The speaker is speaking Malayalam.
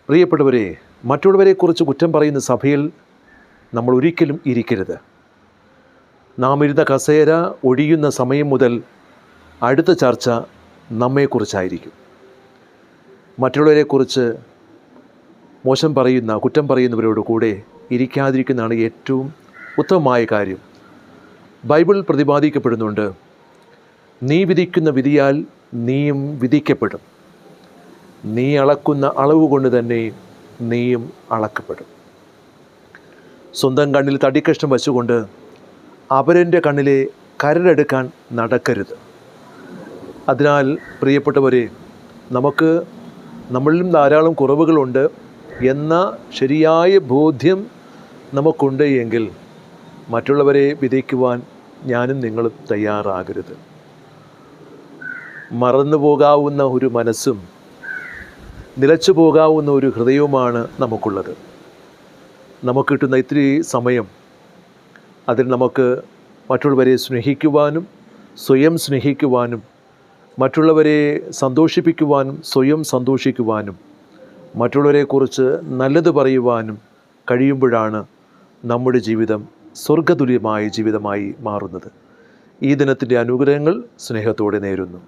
പ്രിയപ്പെട്ടവരെ, മറ്റുള്ളവരെക്കുറിച്ച് കുറ്റം പറയുന്ന സഭയിൽ നമ്മൾ ഒരിക്കലും ഇരിക്കരുത്. നാം ഇരുന്ന കസേര ഒഴിയുന്ന സമയം മുതൽ അടുത്ത ചർച്ച നമ്മെക്കുറിച്ചായിരിക്കും. മറ്റുള്ളവരെക്കുറിച്ച് മോശം പറയുന്ന, കുറ്റം പറയുന്നവരോട് കൂടെ ഇരിക്കാതിരിക്കുന്നതാണ് ഏറ്റവും ഉത്തമമായ കാര്യം. ബൈബിൾ പ്രതിപാദിക്കപ്പെടുന്നുണ്ട്, നീ വിധിക്കുന്ന വിധിയാൽ നീയും വിധിക്കപ്പെടും, നീ അളക്കുന്ന അളവ് കൊണ്ട് തന്നെ നീയും അളക്കപ്പെടും. സ്വന്തം കണ്ണിൽ തടിക്കഷ്ണം വച്ചുകൊണ്ട് അവരൻ്റെ കണ്ണിലെ കരടെടുക്കാൻ നടക്കരുത്. അതിനാൽ പ്രിയപ്പെട്ടവരെ, നമ്മളിലും ധാരാളം കുറവുകളുണ്ട് എന്ന ശരിയായ ബോധ്യം നമുക്കുണ്ട് എങ്കിൽ മറ്റുള്ളവരെ വിധിക്കുവാൻ ഞാനും നിങ്ങളും തയ്യാറാകരുത്. മറന്നു പോകാവുന്ന ഒരു മനസ്സും നിലച്ചു പോകാവുന്ന ഒരു ഹൃദയവുമാണ് നമുക്കുള്ളത്. നമുക്ക് കിട്ടുന്ന ഇത്തിരി സമയം അതിൽ നമുക്ക് മറ്റുള്ളവരെ സ്നേഹിക്കുവാനും സ്വയം സ്നേഹിക്കുവാനും മറ്റുള്ളവരെ സന്തോഷിപ്പിക്കുവാനും സ്വയം സന്തോഷിക്കുവാനും മറ്റുള്ളവരെക്കുറിച്ച് നല്ലത് പറയുവാനും കഴിയുമ്പോഴാണ് നമ്മുടെ ജീവിതം സ്വർഗതുല്യമായ ജീവിതമായി മാറുന്നത്. ഈ ദിനത്തിൻ്റെ അനുഗ്രഹങ്ങൾ സ്നേഹത്തോടെ നേരുന്നു.